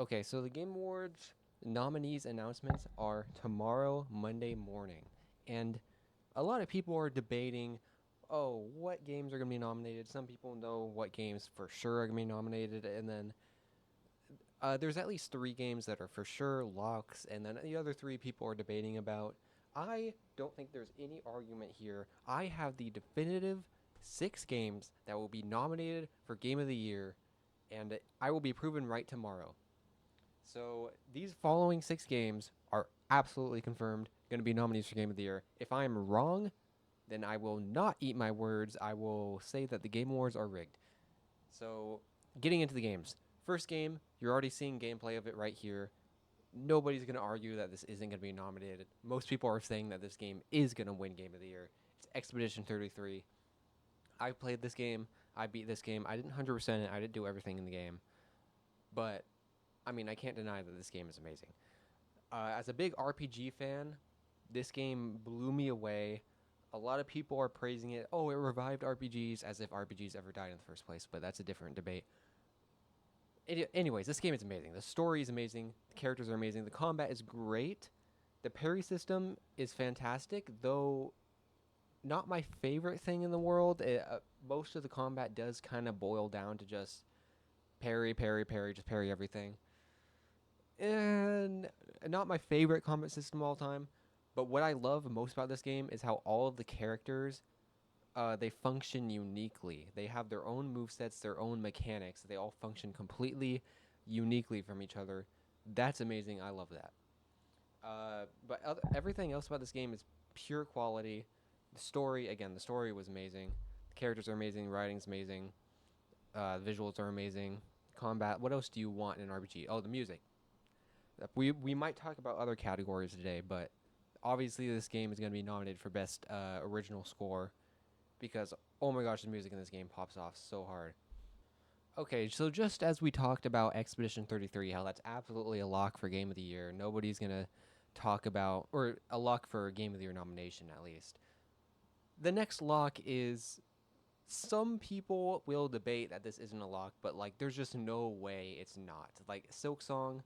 Okay, so the Game Awards nominees announcements are tomorrow, Monday morning. And a lot of people are debating, oh, what games are going to be nominated? Some people know what games for sure are going to be nominated. And then there's at least three games that are for sure locks. And then the other three people are debating about. I don't think there's any argument here. I have the definitive six games that will be nominated for Game of the Year. And I will be proven right tomorrow. So these following six games are absolutely confirmed going to be nominees for Game of the Year. If I am wrong, then I will not eat my words. I will say that the Game Awards are rigged. So getting into the games. First game, you're already seeing gameplay of it right here. Nobody's going to argue that this isn't going to be nominated. Most people are saying that this game is going to win Game of the Year. It's Expedition 33. I played this game. I beat this game. I didn't 100% it. I didn't do everything in the game. But I mean, I can't deny that this game is amazing. As a big RPG fan, this game blew me away. A lot of people are praising it. Oh, it revived RPGs as if RPGs ever died in the first place, but that's a different debate. Anyways, this game is amazing. The story is amazing. The characters are amazing. The combat is great. The parry system is fantastic, though not my favorite thing in the world. Most of the combat does kind of boil down to just parry, parry, parry, just parry everything. And not my favorite combat system of all time, but what I love most about this game is how all of the characters they function uniquely. They have their own movesets, their own mechanics. They all function completely uniquely from each other. That's amazing. I love that. Everything else about this game is pure quality. The story, again, the story was amazing. The characters are amazing. Writing's amazing. The visuals are amazing. Combat. What else do you want in an RPG? Oh, the music. We might talk about other categories today, but obviously this game is going to be nominated for best original score because oh my gosh, the music in this game pops off so hard. Okay, so just as we talked about Expedition 33, how that's absolutely a lock for Game of the Year. Nobody's going to talk about or a lock for Game of the Year nomination at least. The next lock is some people will debate that this isn't a lock, but like there's just no way it's not. Like Silksong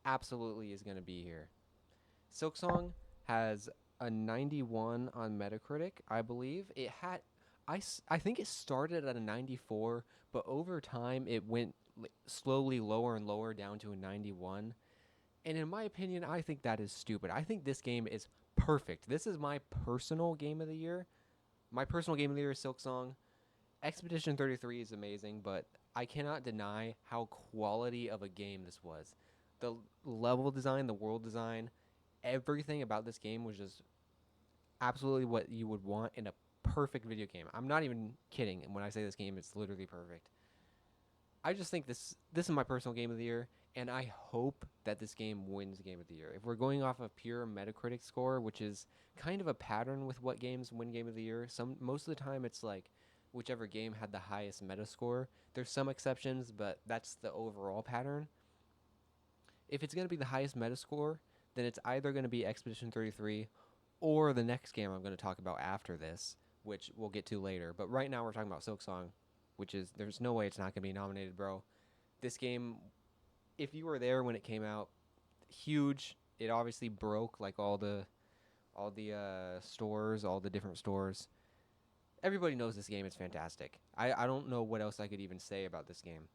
absolutely is going to be here. Silksong has a 91 on Metacritic, I believe. I think it started at a 94, but over time it went slowly lower and lower down to a 91. And in my opinion, I think that is stupid. I think this game is perfect. This is my personal game of the year. My personal game of the year is Silksong. Expedition 33 is amazing, but I cannot deny how quality of a game this was. The level design, the world design, everything about this game was just absolutely what you would want in a perfect video game. I'm not even kidding when I say this game is literally perfect. I just think this is my personal game of the year, and I hope that this game wins Game of the Year. If we're going off of pure Metacritic score, which is kind of a pattern with what games win Game of the Year, most of the time it's like whichever game had the highest Metascore. There's some exceptions, but that's the overall pattern. If it's going to be the highest Metascore, then it's either going to be Expedition 33 or the next game I'm going to talk about after this, which we'll get to later. But right now we're talking about Silksong, which is there's no way it's not going to be nominated, bro. This game, if you were there when it came out, huge. It obviously broke like all the stores, all the different stores. Everybody knows this game is fantastic. I don't know what else I could even say about this game.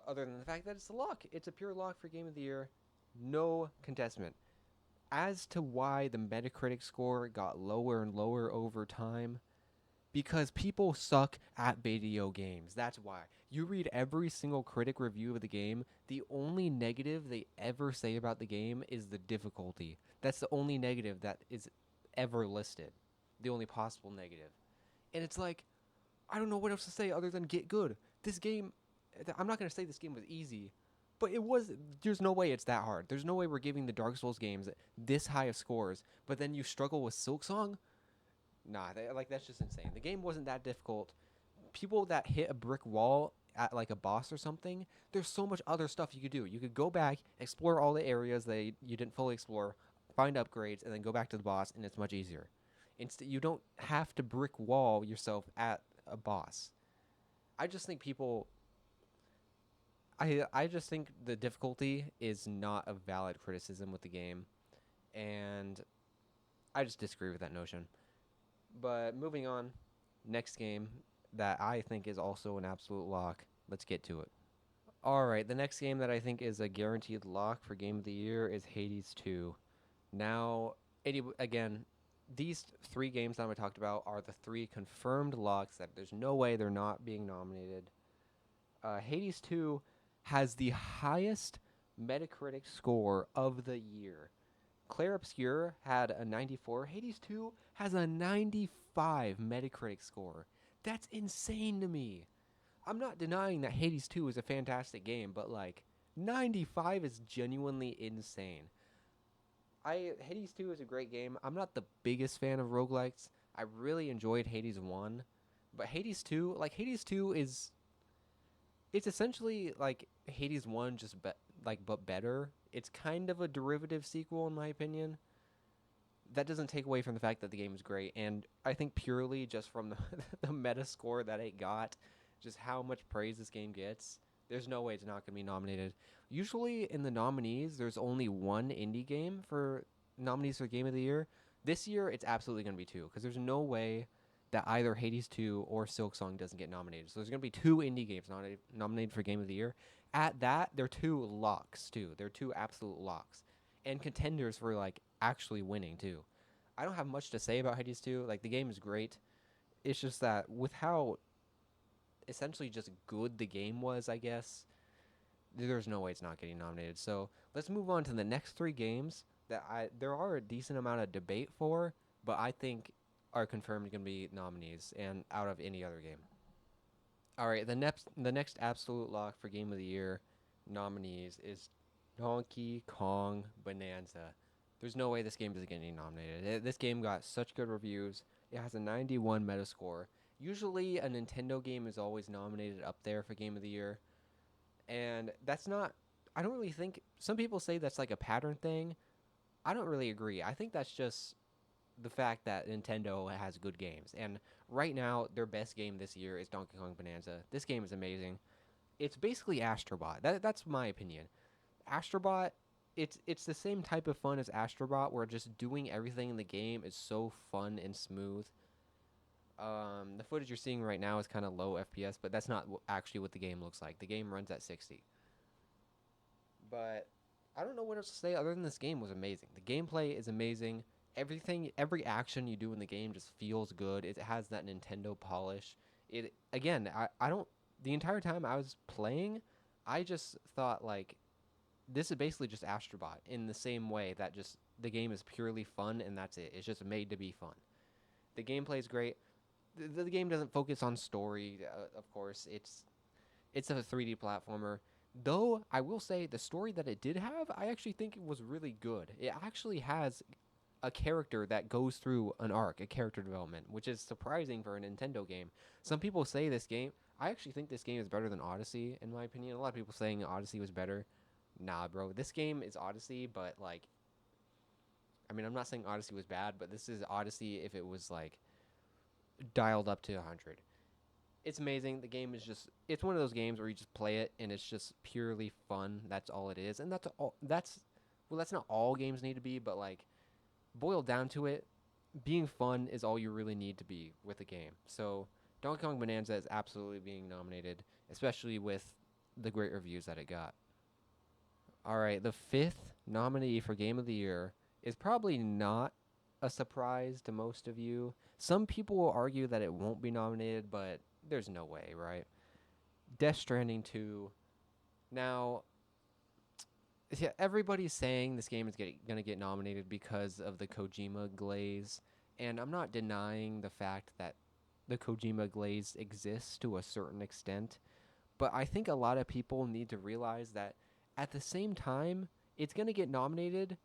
Other than the fact that it's a lock. It's a pure lock for Game of the Year. No contestment. As to why the Metacritic score got lower and lower over time, because people suck at video games. That's why. You read every single critic review of the game, the only negative they ever say about the game is the difficulty. That's the only negative that is ever listed. The only possible negative. And it's like, I don't know what else to say other than get good. This game, I'm not going to say this game was easy, but it was. There's no way it's that hard. There's no way we're giving the Dark Souls games this high of scores, but then you struggle with Silksong. Nah, that's just insane. The game wasn't that difficult. People that hit a brick wall at like a boss or something, there's so much other stuff you could do. You could go back, explore all the areas that you didn't fully explore, find upgrades, and then go back to the boss, and it's much easier. Instead, you don't have to brick wall yourself at a boss. I just think people I just think the difficulty is not a valid criticism with the game, and I just disagree with that notion. But moving on, next game that I think is also an absolute lock. Let's get to it. All right, the next game that I think is a guaranteed lock for Game of the Year is Hades 2. Now, again, these three games that I talked about are the three confirmed locks that there's no way they're not being nominated. Hades 2 has the highest Metacritic score of the year. Clair Obscur had a 94. Hades 2 has a 95 Metacritic score. That's insane to me. I'm not denying that Hades 2 is a fantastic game, but like 95 is genuinely insane. Hades 2 is a great game. I'm not the biggest fan of roguelikes. I really enjoyed Hades 1, but Hades 2, Hades 2 is it's essentially like Hades 1 just but better. It's kind of a derivative sequel in my opinion. That doesn't take away from the fact that the game is great, and I think purely just from the the meta score that it got, just how much praise this game gets, there's no way it's not going to be nominated. Usually in the nominees, there's only one indie game for nominees for Game of the Year. This year, it's absolutely going to be two, because there's no way that either Hades 2 or Silksong doesn't get nominated. So there's going to be two indie games nominated for Game of the Year. At that, they're two locks, too. They're two absolute locks. And contenders for, like, actually winning, too. I don't have much to say about Hades 2. Like, the game is great. It's just that with how essentially just good the game was, I guess, there's no way it's not getting nominated. So let's move on to the next three games that there are a decent amount of debate for, but I think are confirmed going to be nominees and out of any other game. All right, the next absolute lock for Game of the Year nominees is Donkey Kong Bonanza. There's no way this game isn't getting nominated. This game got such good reviews. It has a 91 Metascore. Usually a Nintendo game is always nominated up there for Game of the Year. And that's not, I don't really think, some people say that's like a pattern thing. I don't really agree. I think that's just the fact that Nintendo has good games. And right now, their best game this year is Donkey Kong Bonanza. This game is amazing. It's basically Astrobot. That's my opinion. Astrobot, it's the same type of fun as Astrobot, where just doing everything in the game is so fun and smooth. The footage you're seeing right now is kind of low FPS, but that's not actually what the game looks like. The game runs at 60. But I don't know what else to say other than this game was amazing. The gameplay is amazing. Every action you do in the game just feels good. It has that Nintendo polish. It again, I don't. The entire time I was playing, I just thought like, this is basically just Astrobot in the same way that just the game is purely fun and that's it. It's just made to be fun. The gameplay is great. The game doesn't focus on story, of course. It's a 3D platformer. Though I will say the story that it did have, I actually think it was really good. It actually has a character that goes through an arc, a character development, which is surprising for a Nintendo game. Some people say this game, I actually think this game is better than Odyssey, in my opinion. A lot of people saying Odyssey was better. Nah, bro. This game is Odyssey, but like, I mean, I'm not saying Odyssey was bad, but this is Odyssey if it was like dialed up to 100. It's amazing. The game is just, it's one of those games where you just play it and it's just purely fun. That's all it is. And that's not all games need to be, but like, boiled down to it, being fun is all you really need to be with a game. So Donkey Kong Bonanza is absolutely being nominated, especially with the great reviews that it got. All right, the fifth nominee for Game of the Year is probably not a surprise to most of you. Some people will argue that it won't be nominated, but there's no way, right? Death Stranding 2. Now, yeah, everybody's saying this game is going to get nominated because of the Kojima glaze, and I'm not denying the fact that the Kojima glaze exists to a certain extent, but I think a lot of people need to realize that at the same time, it's going to get nominated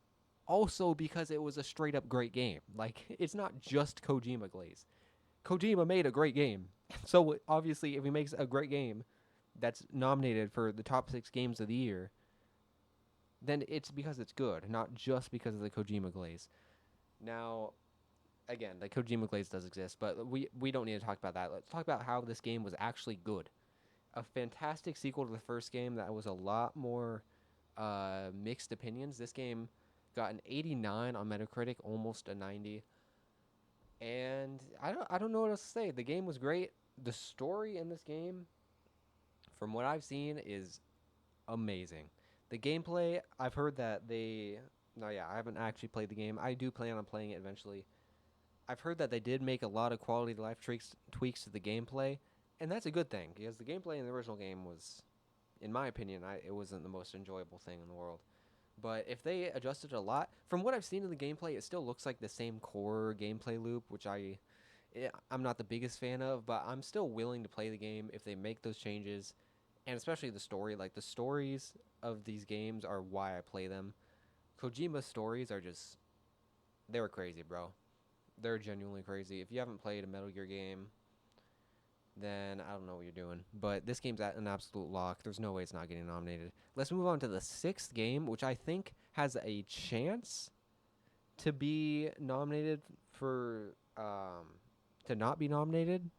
also because it was a straight up great game. Like, it's not just Kojima glaze. Kojima made a great game. So obviously, if he makes a great game that's nominated for the top 6 games of the year, then it's because it's good, not just because of the Kojima glaze. Now, again, the Kojima glaze does exist, but we don't need to talk about that. Let's talk about how this game was actually good. a fantastic sequel to the first game that was a lot more mixed opinions. This game got an 89 on Metacritic, almost a 90. And I don't know what else to say. The game was great. The story in this game, from what I've seen, is amazing. The gameplay, I've heard that they no yeah, I haven't actually played the game. I do plan on playing it eventually. I've heard that they did make a lot of quality of life tweaks to the gameplay, and that's a good thing because the gameplay in the original game was, in my opinion, it wasn't the most enjoyable thing in the world. But if they adjusted a lot, from what I've seen in the gameplay, it still looks like the same core gameplay loop, which I'm not the biggest fan of, but I'm still willing to play the game if they make those changes, and especially the story. Like the stories of these games are why I play them. Kojima's stories are just they're crazy, bro. They're genuinely crazy. If you haven't played a Metal Gear game, then I don't know what you're doing. But this game's at an absolute lock. There's no way it's not getting nominated. Let's move on to the sixth game, which I think has a chance to be nominated for to not be nominated.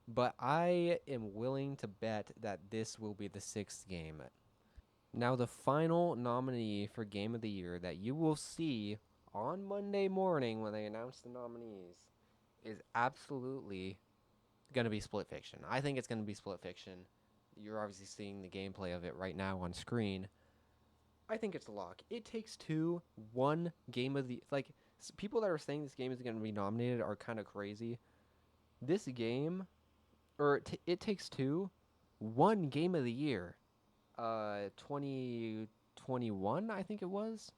But I am willing to bet that this will be the sixth game. Now, the final nominee for Game of the Year that you will see on Monday morning when they announce the nominees is absolutely going to be Split Fiction. I think it's going to be Split Fiction. You're obviously seeing the gameplay of it right now on screen. I think it's a lock. It Takes Two, one game of the like people that are saying this game is going to be nominated are kind of crazy. This game, It Takes Two, one game of the year. 2021, I think it was.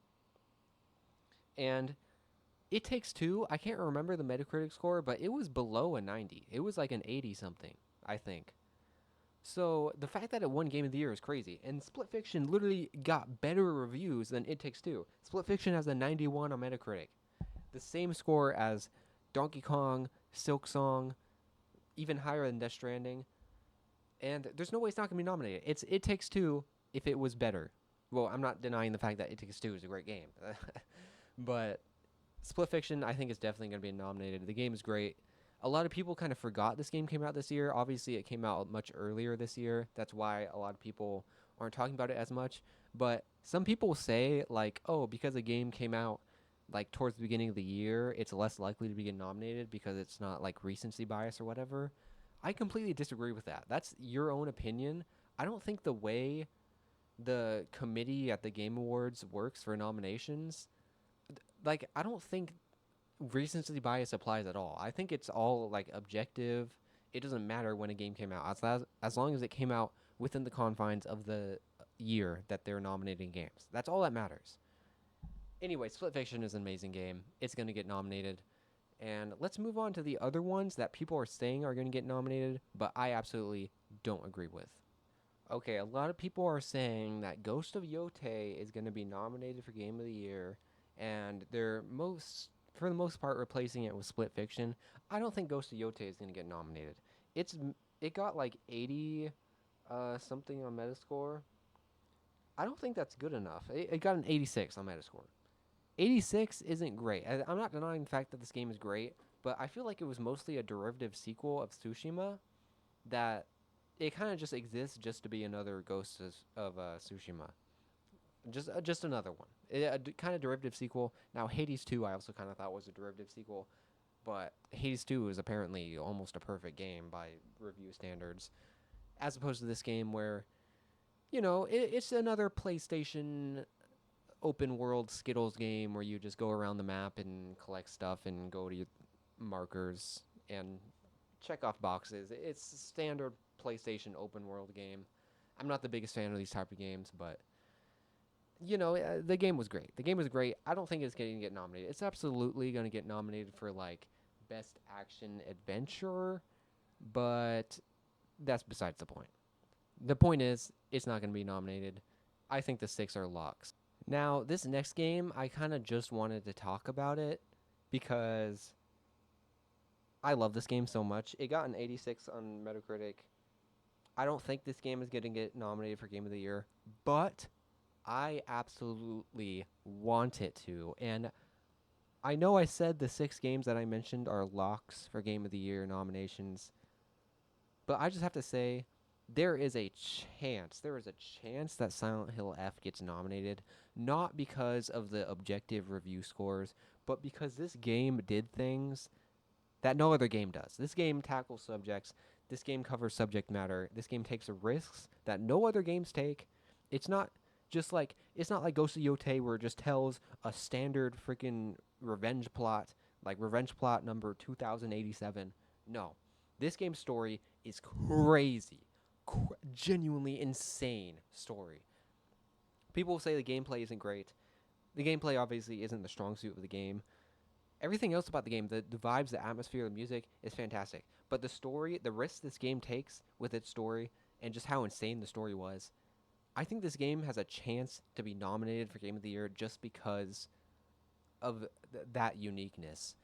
And It Takes Two, I can't remember the Metacritic score, but it was below a 90. It was like an 80 something, I think. So the fact that it won Game of the Year is crazy. And Split Fiction literally got better reviews than It Takes Two. Split Fiction has a 91 on Metacritic. The same score as Donkey Kong, Silksong, even higher than Death Stranding. And there's no way it's not going to be nominated. It's It Takes Two if it was better. Well, I'm not denying the fact that It Takes Two is a great game. But Split Fiction, I think, is definitely going to be nominated. The game is great. A lot of people kind of forgot this game came out this year. Obviously, it came out much earlier this year. That's why a lot of people aren't talking about it as much. But some people say, like, oh, because a game came out like towards the beginning of the year, it's less likely to be nominated because it's not like recency bias or whatever. I completely disagree with that. That's your own opinion. I don't think the way the committee at the Game Awards works for nominations, like, I don't think recency bias applies at all. I think it's all like objective. It doesn't matter when a game came out, as long as it came out within the confines of the year that they're nominating games. That's all that matters. Anyway, Split Fiction is an amazing game. It's going to get nominated. And let's move on to the other ones that people are saying are going to get nominated, but I absolutely don't agree with. Okay, a lot of people are saying that Ghost of Yōtei is going to be nominated for Game of the Year, and for the most part, replacing it with Split Fiction. I don't think Ghost of Yōtei is going to get nominated. It got like 80 something on Metascore. I don't think that's good enough. It got an 86 on Metascore. 86 isn't great. I'm not denying the fact that this game is great, but I feel like it was mostly a derivative sequel of Tsushima that it kind of just exists just to be another Ghost of Tsushima. Just another one. Kind of derivative sequel. Now, Hades 2 I also kind of thought was a derivative sequel, but Hades 2 is apparently almost a perfect game by review standards, as opposed to this game where, it's another PlayStation open world Skittles game where you just go around the map and collect stuff and go to your markers and check off boxes. It's a standard PlayStation open world game. I'm not the biggest fan of these type of games, but the game was great. The game was great. I don't think it's going to get nominated. It's absolutely going to get nominated for like best action adventure, but that's besides the point. The point is, it's not going to be nominated. I think the six are locks. Now, this next game, I kind of just wanted to talk about it because I love this game so much. It got an 86 on Metacritic. I don't think this game is going to get nominated for Game of the Year, but I absolutely want it to. And I know I said the 6 games that I mentioned are locks for Game of the Year nominations, but I just have to say there is a chance that Silent Hill F gets nominated, not because of the objective review scores, but because this game did things that no other game does. This game tackles subjects, this game covers subject matter, this game takes risks that no other games take. It's not it's not like Ghost of Yōtei where it just tells a standard freaking revenge plot, like revenge plot number 2087. No. This game's story is crazy. Genuinely insane story. People say the gameplay isn't great. The gameplay obviously isn't the strong suit of the game. Everything else about the game, the vibes, the atmosphere, the music is fantastic. But the story, the risks this game takes with its story, and just how insane the story was, I think this game has a chance to be nominated for Game of the Year just because of that uniqueness.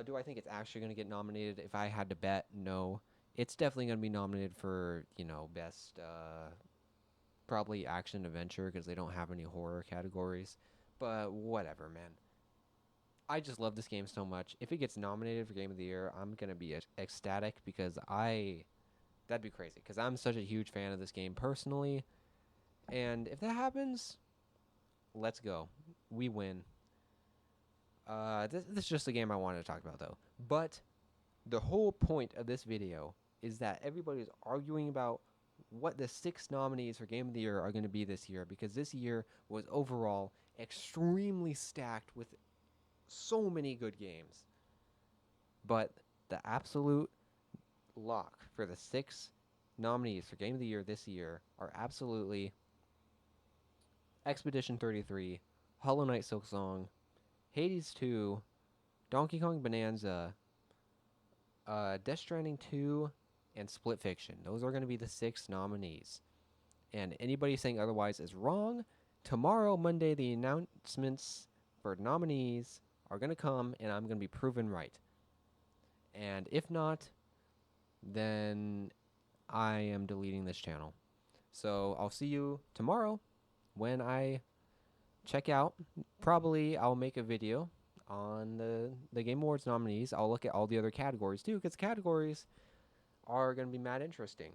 Do I think it's actually going to get nominated? If I had to bet, no. It's definitely going to be nominated for, best, probably action adventure because they don't have any horror categories. But whatever, man. I just love this game so much. If it gets nominated for Game of the Year, I'm going to be ecstatic because that'd be crazy because I'm such a huge fan of this game personally. And if that happens, let's go. We win. This is just a game I wanted to talk about, though. But the whole point of this video is that everybody's arguing about what the 6 nominees for Game of the Year are going to be this year, because this year was overall extremely stacked with so many good games. But the absolute lock for the 6 nominees for Game of the Year this year are absolutely Expedition 33, Hollow Knight Silksong, Hades 2, Donkey Kong Bonanza, Death Stranding 2, and Split Fiction. Those are going to be the 6 nominees. And anybody saying otherwise is wrong. Tomorrow, Monday, the announcements for nominees are going to come, and I'm going to be proven right. And if not, then I am deleting this channel. So I'll see you tomorrow when I check out. Probably I'll make a video on the Game Awards nominees. I'll look at all the other categories too, because categories are going to be mad interesting.